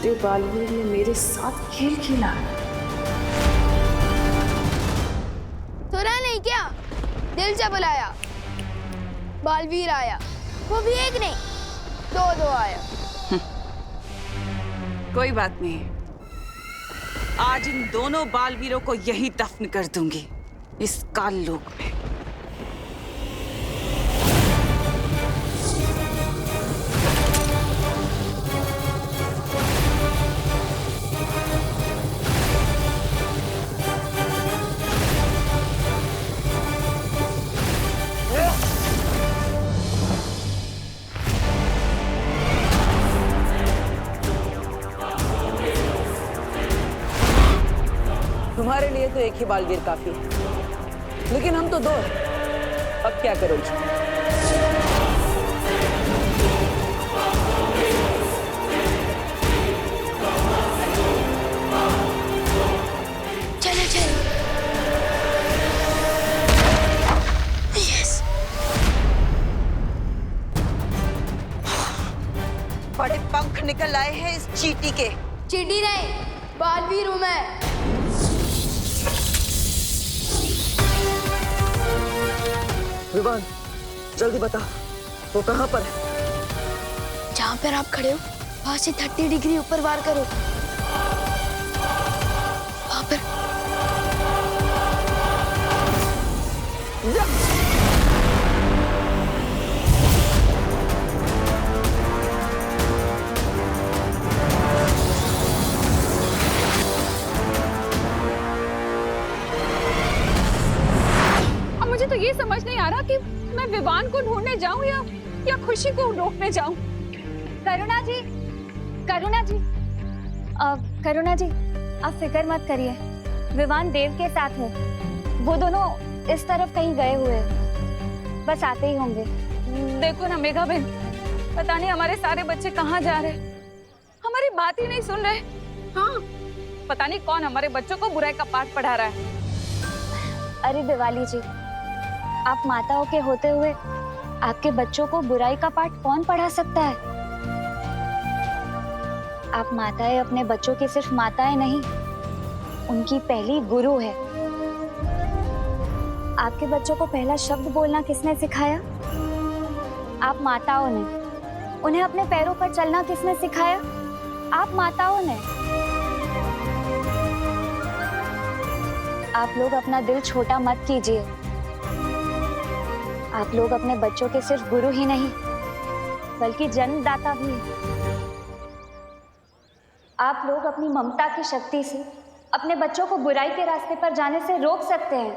छोटे बालवीर ने मेरे साथ खेल खेला। थोड़ा नहीं क्या, दिल से बुलाया। बालवीर आया, वो भी एक नहीं, दो आया। कोई बात नहीं, आज इन दोनों बालवीरों को यही दफन कर दूंगी, इस काल लोक में। तुम्हारे लिए तो एक ही बालवीर काफी है, लेकिन हम तो दो हैं। अब क्या करोगे? चलो चलो। यस। बड़े पंख निकल आए हैं इस चींटी के। चींटी नहीं, बालवीर हूं मैं। विवान, जल्दी बता, वो कहाँ पर है? जहां पर आप खड़े हो, वहां से 30 डिग्री ऊपर वार करो। वहां पर। मुझे तो ये समझ नहीं आ रहा कि मैं विवान को ढूंढने जाऊं या खुशी को रोकने जाऊं। करुणा जी, करुणा जी, करुणा जी, आप फिक्र मत करिए, विवान देव के साथ है। वो दोनों इस तरफ कहीं गए हुए हैं, बस आते ही होंगे। देखो ना मेघा बहन, पता नहीं हमारे सारे बच्चे कहाँ जा रहे, हमारी बात ही नहीं सुन रहे। हाँ, पता नहीं कौन हमारे बच्चों को बुराई का पाठ पढ़ा रहा है। अरे दिवाली जी, आप माताओं के होते हुए आपके बच्चों को बुराई का पाठ कौन पढ़ा सकता है? आप माताएं अपने बच्चों की सिर्फ माताएं नहीं, उनकी पहली गुरु है। आपके बच्चों को पहला शब्द बोलना किसने सिखाया? आप माताओं ने। उन्हें अपने पैरों पर चलना किसने सिखाया? आप माताओं ने। आप लोग अपना दिल छोटा मत कीजिए। आप लोग अपने बच्चों के सिर्फ गुरु ही नहीं, बल्कि जन्मदाता भी हैं। आप लोग अपनी ममता की शक्ति से अपने बच्चों को बुराई के रास्ते पर जाने से रोक सकते हैं।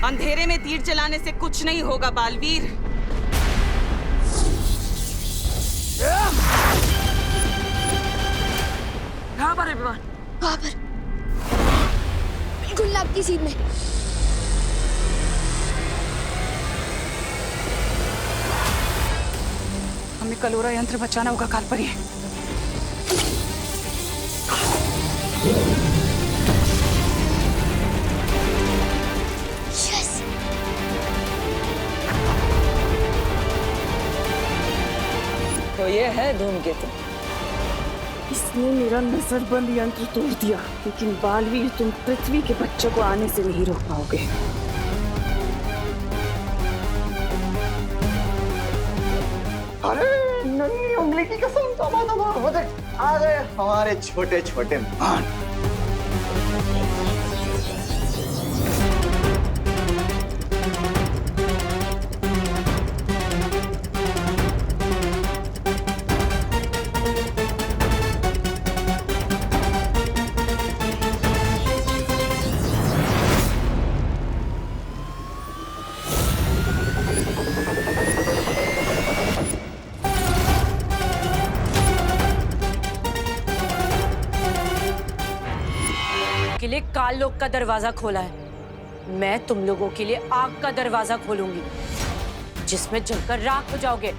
अंधेरे में तीर चलाने से कुछ नहीं होगा बालवीर। कहाँ पर है विवान? वहां पर, बिल्कुल नाक की सीध में। हमें कलोरा यंत्र बचाना होगा कालपरी। यस। तो ये है धूमकेतु। इसने मेरा नजरबंद यंत्र तोड़ दिया, लेकिन बालवीर तुम पृथ्वी के बच्चों को आने से नहीं रोक पाओगे। अरे नन्ही उंगली की कसम, तौबा तौबा, वो देख आ गए हमारे छोटे छोटे मान। के लिए काल लोक का दरवाजा खोला है। मैं तुम लोगों के लिए आग का दरवाजा खोलूंगी, जिसमें जलकर राख हो जाओगे।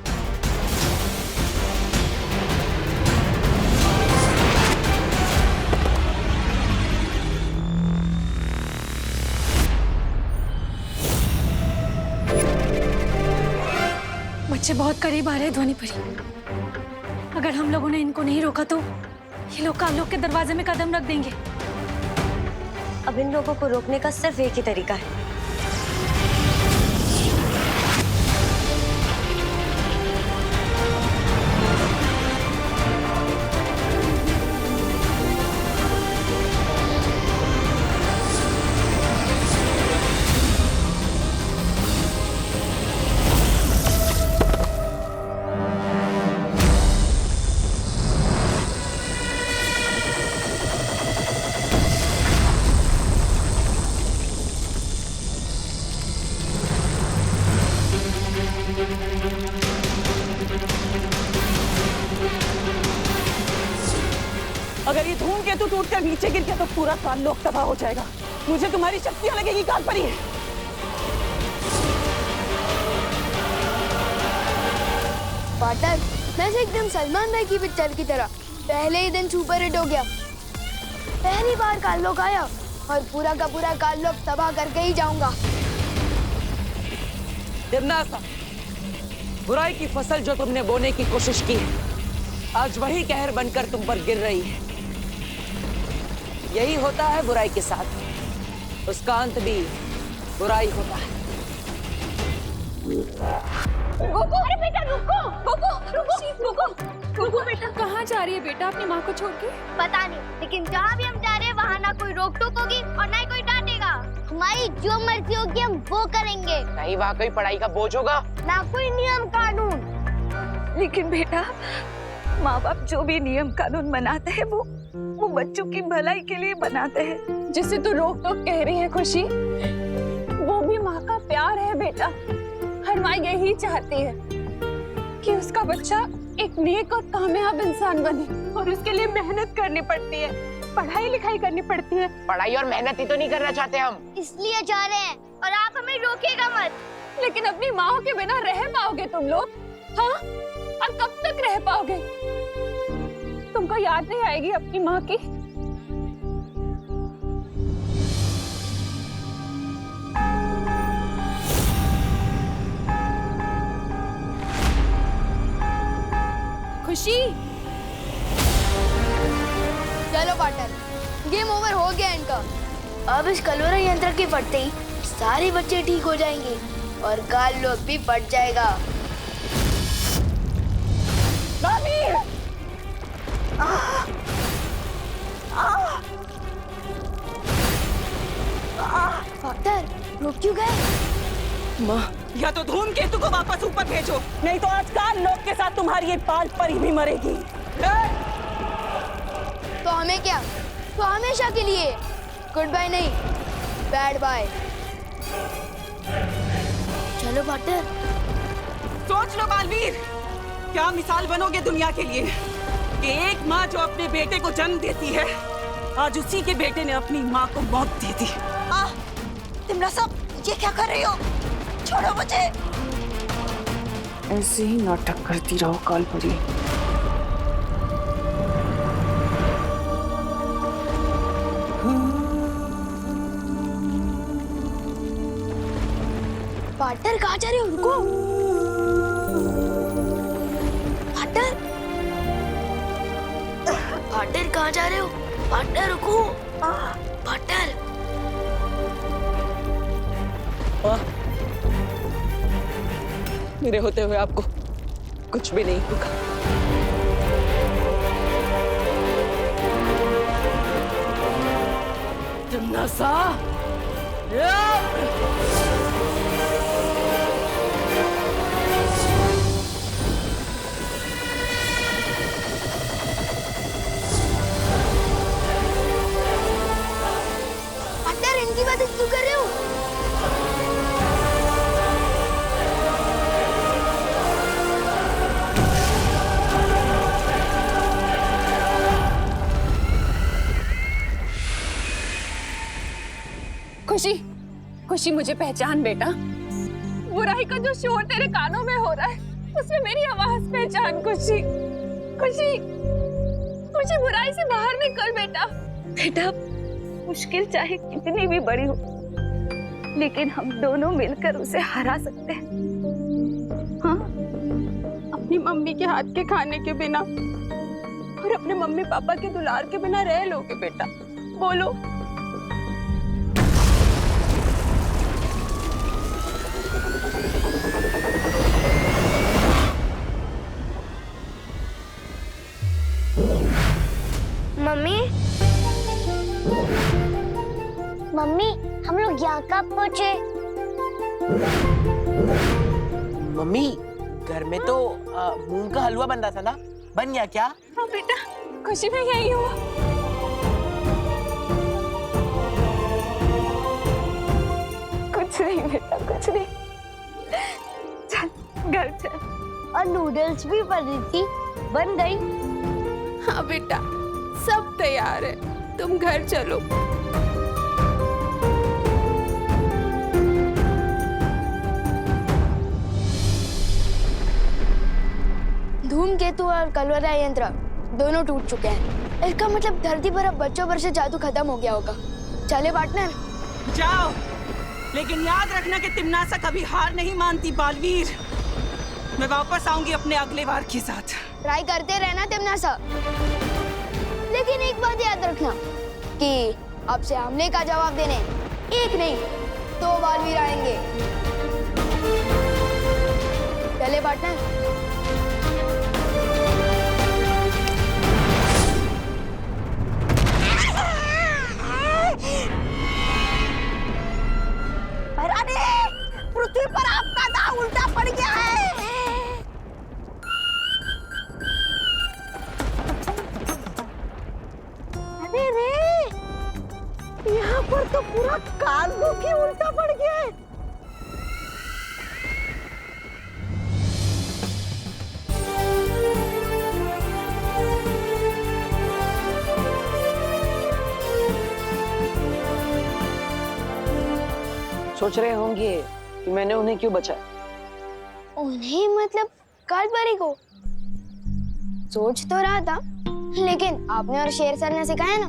बच्चे बहुत करीब आ रहे हैं ध्वनि परी। अगर हम लोगों ने इनको नहीं रोका तो ये लोग काल लोक के दरवाजे में कदम रख देंगे। अब इन लोगों को रोकने का सिर्फ एक ही तरीका है। अगर ये धूमकेतु टूटकर नीचे गिर गया तो पूरा काल लोक तबाह हो जाएगा। मुझे तुम्हारी शक्तियां लगेगी काल परी। पार्टनर, मैं एकदम सलमान भाई की पिक्चर की तरह पहले ही दिन सुपर हिट हो गया। पहली बार काल लोक आया और पूरा का पूरा काल लोक तबाह करके ही जाऊंगा। देवनासा, बुराई की फसल जो तुमने बोने की कोशिश की है, आज वही कहर बनकर तुम पर गिर रही है। यही होता है बुराई के साथ, उसका अंत भी बुराई होता है। गोगो, अरे बेटा रुको, गोगो, रुको, गोगो बेटा कहाँ जा रही है बेटा अपनी माँ को छोड़ के? पता नहीं, लेकिन जहाँ भी हम जा रहे हैं वहाँ ना कोई रोक टोक होगी और ना ही कोई डांटेगा। हमारी जो मर्जी होगी हम वो करेंगे। नहीं वहाँ कोई पढ़ाई का बोझ होगा, ना कोई नियम कानून। लेकिन बेटा माँ बाप जो भी नियम कानून बनाते हैं वो बच्चों की भलाई के लिए बनाते हैं। जिसे तो रोक टोक कह रही है खुशी, वो भी माँ का प्यार है बेटा। हर माँ यही चाहती है कि उसका बच्चा एक नेक और कामयाब इंसान बने और उसके लिए मेहनत करनी पड़ती है, पढ़ाई लिखाई करनी पड़ती है। पढ़ाई और मेहनत ही तो नहीं करना चाहते हम, इसलिए जा रहे हैं और आप हमें रोकेगा मत। लेकिन अपनी माँ के बिना रह पाओगे तुम लोग? हाँ, और कब तक रह पाओगे? तुमको याद नहीं आएगी अपनी माँ की? खुशी, चलो पार्टनर, गेम ओवर हो गया इनका। अब इस कलवरा यंत्र के फटते ही सारे बच्चे ठीक हो जाएंगे और काल लोक भी फट जाएगा। डॉक्टर, रुक क्यों गए? माँ, या तो धूमकेतु को वापस ऊपर भेजो, नहीं तो आज काल लोक के साथ तुम्हारी ये पाल परी भी मरेगी। तो हमें क्या? तो हमेशा के लिए गुड बाय नहीं, बैड बाय। चलो पार्टनर। सोच लो बालवीर, क्या मिसाल बनोगे दुनिया के लिए कि एक माँ जो अपने बेटे को जन्म देती है, आज उसी के बेटे ने अपनी माँ को मौत दे दी। तिमरा, ये क्या कर रही हो? छोड़ो मुझे। ऐसे ही नाटक करती रहो काल परी। पार्टनर कहाँ जा रहे हो? रुको पार्टनर, पार्टनर कहाँ जा रहे हो? पार्टनर रुको, पार्टनर। मेरे होते हुए आपको कुछ भी नहीं होगा। नसा, पार्टनर इनकी बातें क्यों कर रहे हो? खुशी, खुशी मुझे पहचान बेटा। बुराई का जो शोर तेरे कानों में हो रहा है, उसमें मेरी आवाज पहचान। खुशी, खुशी, खुशी बुराई से बाहर निकल बेटा। बेटा, मुश्किल चाहे कितनी भी बड़ी हो, लेकिन हम दोनों मिलकर उसे हरा सकते हैं। हाँ, मम्मी के हाथ के खाने के बिना और अपने मम्मी पापा के दुलार के बिना रह लोगे बेटा? बोलो। मम्मी, मम्मी हम लोग यहाँ कब पहुँचे? मम्मी, घर में तो मूंग का हलवा बन रहा था ना, बन गया क्या? हाँ बेटा, खुशी में यही हुआ। कुछ नहीं बेटा, कुछ नहीं। चल घर चल। और नूडल्स भी बनी थी, बन गई। हाँ बेटा, सब तैयार है, तुम घर चलो। धूमकेतु और कलवरा यंत्र दोनों टूट चुके हैं। इसका मतलब धरती पर अब बच्चों पर से जादू खत्म हो गया होगा। चले पार्टनर? जाओ, लेकिन याद रखना कि तिमनासा कभी हार नहीं मानती बालवीर। मैं वापस आऊंगी अपने अगले वार के साथ। ट्राई करते रहना तिमनासा, लेकिन एक बात याद रखना कि आपसे हमले का जवाब देने एक नहीं 2 बालवीर आएंगे। चले पार्टनर? पृथ्वी पर आपका दाव उल्टा पड़ गया है। अरे रे, यहाँ पर तो पूरा काललोक ही उल्टा पड़ गया है। सोच रहे होंगे कि मैंने उन्हें क्यों बचाया। उन्हें मतलब कालबारी को? सोच तो रहा था, लेकिन आपने और शेर सर ने सिखाया ना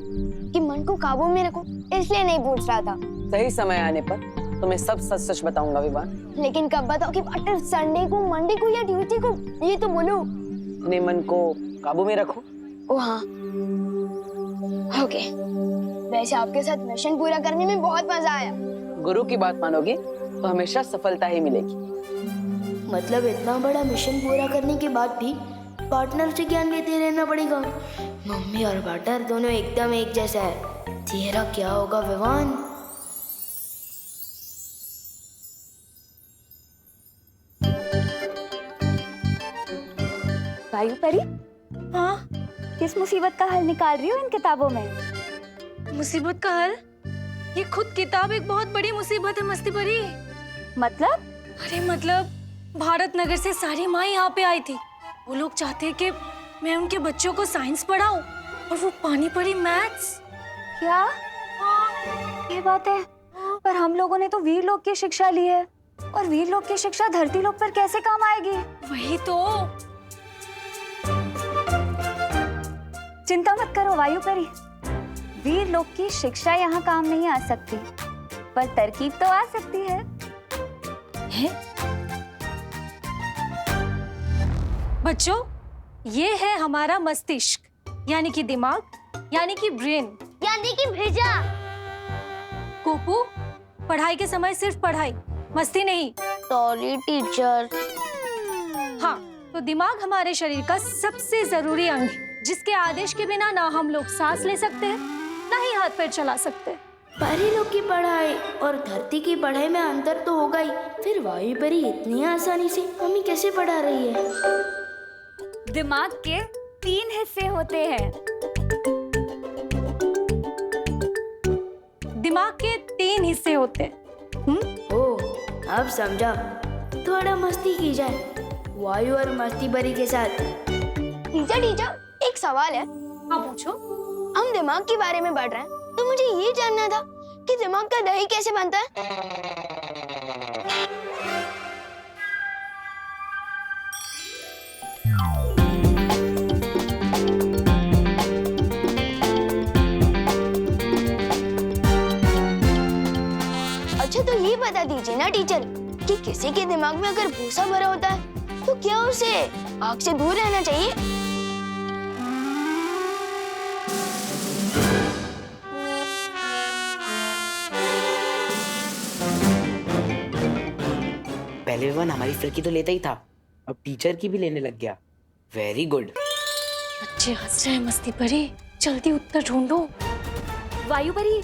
कि मन को काबू में रखो, इसलिए नहीं पूछ रहा था। सही समय आने पर तुम्हें सब सच सच बताऊंगा विवान। लेकिन कब बताओ कि पार्टनर? संडे को, मंडे को या ट्यूसडे को? ये तो बोलो। अपने मन को काबू में रखो। ओ हाँ, ओके। वैसे आपके साथ मिशन पूरा करने में बहुत मजा आया। गुरु की बात मानोगी तो हमेशा सफलता ही मिलेगी। मतलब इतना बड़ा मिशन पूरा करने के बाद भी पार्टनर से ज्ञान लेते रहना पड़ेगा। मम्मी और पार्टनर दोनों एकदम एक जैसा है। तेरा क्या होगा विवान? वायु परी, हाँ, किस मुसीबत का हल निकाल रही हो इन किताबों में? मुसीबत का हल? ये खुद किताब एक बहुत बड़ी मुसीबत है मस्ती परी। मतलब? अरे मतलब भारत नगर से सारी माँ यहाँ पे आई थी। वो लोग चाहते हैं कि मैं उनके बच्चों को साइंस पढ़ाऊं और वो पानी पड़ी मैथ्स। क्या? ये बात है, पर हम लोगों ने तो वीर लोक की शिक्षा ली है, और वीर लोक की शिक्षा धरती लोक पर कैसे काम आएगी? वही तो। चिंता मत करो वायु परी, वीर लोक की शिक्षा यहाँ काम नहीं आ सकती, पर तरकीब तो आ सकती है। बच्चों, ये है हमारा मस्तिष्क, यानी कि दिमाग, यानी कि ब्रेन, यानी कि भेजा। कोपू, पढ़ाई के समय सिर्फ पढ़ाई, मस्ती नहीं। Sorry teacher. हाँ, तो दिमाग हमारे शरीर का सबसे जरूरी अंग है, जिसके आदेश के बिना ना हम लोग सांस ले सकते हैं, ना ही हाथ पैर चला सकते। परी लोग की पढ़ाई और धरती की पढ़ाई में अंतर तो होगा ही, फिर वायु परी इतनी आसानी से हमें कैसे पढ़ा रही है? दिमाग के 3 हिस्से होते हैं। दिमाग के 3 हिस्से होते हैं। ओह, अब समझा। थोड़ा मस्ती की जाए वायु और मस्ती परी के साथ। टीचर, एक सवाल है। हाँ पूछो। हम दिमाग के बारे में पढ़ रहे हैं, तो मुझे ये जानना था कि दिमाग का दही कैसे बनता है? अच्छा, तो ये बता दीजिए ना टीचर कि किसी के दिमाग में अगर भूसा भरा होता है तो क्या उसे आग से दूर रहना चाहिए। पहले विवान हमारी फिरकी तो लेता ही था, अब टीचर की भी लेने लग गया। Very good. बच्चे हंस रहे हैं मस्ती परी, जल्दी उत्तर ढूंढो। वायु परी,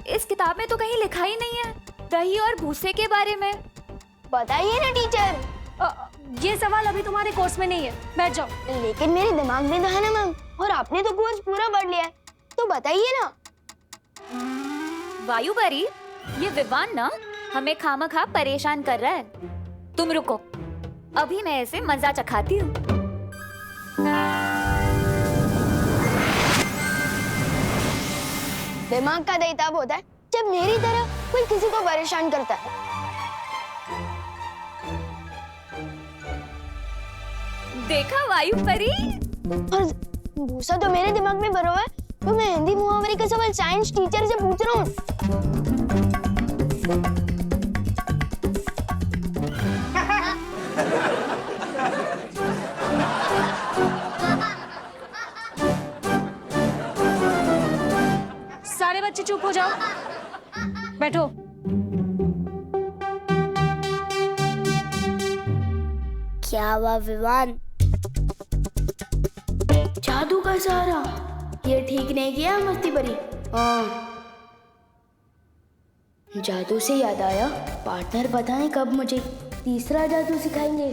इस किताब में तो कहीं लिखा ही नहीं है दही और भूसे के बारे में। बताइए ना टीचर। ये सवाल अभी तुम्हारे कोर्स में नहीं है, बैठ जाओ। लेकिन मेरे दिमाग में तो है ना मैम, और आपने तो कोर्स पूरा पढ़ लिया है, तो बताइए ना। वायु परी, ये विवान ना हमें खामखा परेशान कर रहा है। तुम रुको, अभी मैं इसे मजा चखाती हूँ। दिमाग का दही तब होता है जब मेरी तरह कोई किसी को परेशान करता है। देखा वायु परी? और भूसा तो मेरे दिमाग में भरा हुआ है, तो मैं हिंदी मुहावरे का सवाल साइंस टीचर से पूछ रहा हूँ। सारे बच्चे चुप हो जाओ, बैठो। क्या हुआ विवान? जादू का सहारा, ये ठीक नहीं किया मस्ती परी। हाँ, जादू से याद आया, पार्टनर पता नहीं कब मुझे तीसरा जादू सिखाएंगे।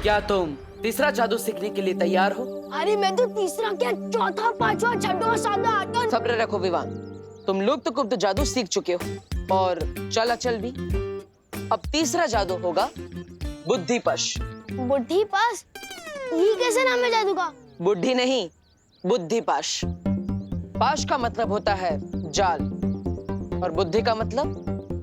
क्या तुम तीसरा जादू सीखने के लिए तैयार हो? अरे मैं तो तीसरा क्या, चौथा, पांचवा, छठवा, सातवां, आठवां। सब्र रखो विवान, तुम लुप्त गुप्त जादू सीख चुके हो और चल अचल भी। अब तीसरा जादू होगा बुद्धिपश। बुद्धि पास? ये कैसे नाम है जादू का? बुद्धि नहीं, बुद्धिपाश। पाश का मतलब होता है जाल और बुद्धि का मतलब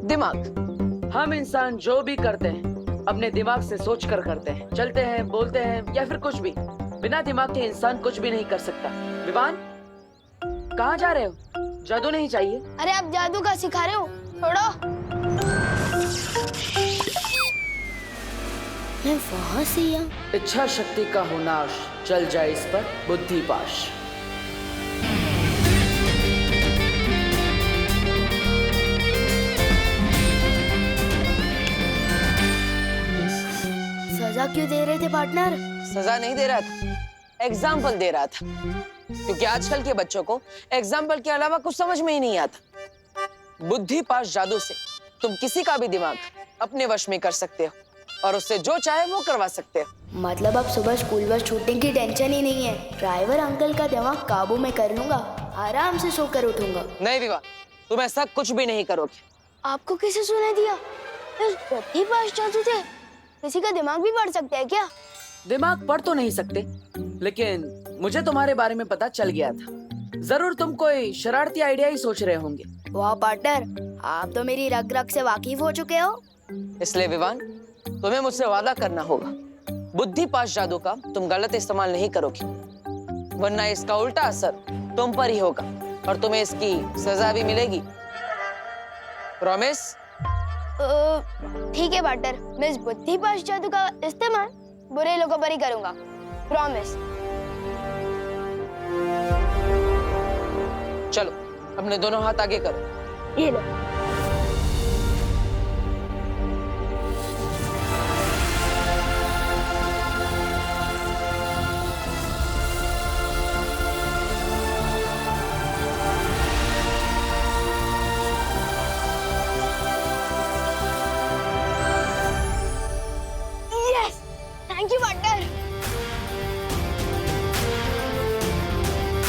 दिमाग। हम इंसान जो भी करते हैं अपने दिमाग से सोच कर करते हैं, चलते हैं, बोलते हैं या फिर कुछ भी। बिना दिमाग के इंसान कुछ भी नहीं कर सकता। विवान, कहाँ जा रहे हो? जादू नहीं चाहिए। अरे आप जादू का सिखा रहे हो, छोड़ो। मैं वहाँ से या इच्छा शक्ति का हो नाश, चल जाए इस पर बुद्धिपाश। सजा क्यों दे रहे थे पार्टनर? सजा नहीं दे रहा था, एग्जाम्पल दे रहा था, क्योंकि आजकल के बच्चों को एग्जाम्पल के अलावा कुछ समझ में ही नहीं आता। बुद्धिपाश जादू से तुम किसी का भी दिमाग अपने वश में कर सकते हो और उससे जो चाहे वो करवा सकते हो। मतलब अब सुबह स्कूल बस छूटने की टेंशन ही नहीं है, ड्राइवर अंकल का दिमाग काबू में कर लूंगा, आराम से सोकर उठूंगा। नहीं विवान, तुम ऐसा कुछ भी नहीं करोगे। आपको किसे सुना दिया? इस बुद्धिपाश जादू से किसी का दिमाग भी पढ़ सकते हैं क्या? दिमाग पढ़ तो नहीं सकते, लेकिन मुझे तुम्हारे बारे में पता चल गया था। जरूर तुम कोई शरारती आइडिया ही सोच रहे होंगे। वाह पार्टनर, आप तो मेरी रग रग से वाकिफ हो चुके हो। इसलिए विवान, तुम्हें मुझसे वादा करना होगा, बुद्धिपाश जादू का तुम गलत इस्तेमाल नहीं करोगे, वरना इसका उल्टा असर तुम पर ही होगा और तुम्हें इसकी सजा भी मिलेगी। प्रॉमिस? ठीक है पार्टनर, मैं इस बुद्धिपाश जादू का इस्तेमाल बुरे लोगों पर ही करूंगा। प्रॉमिस। चलो अपने दोनों हाथ आगे करो। ये लो। Yes, thank you partner.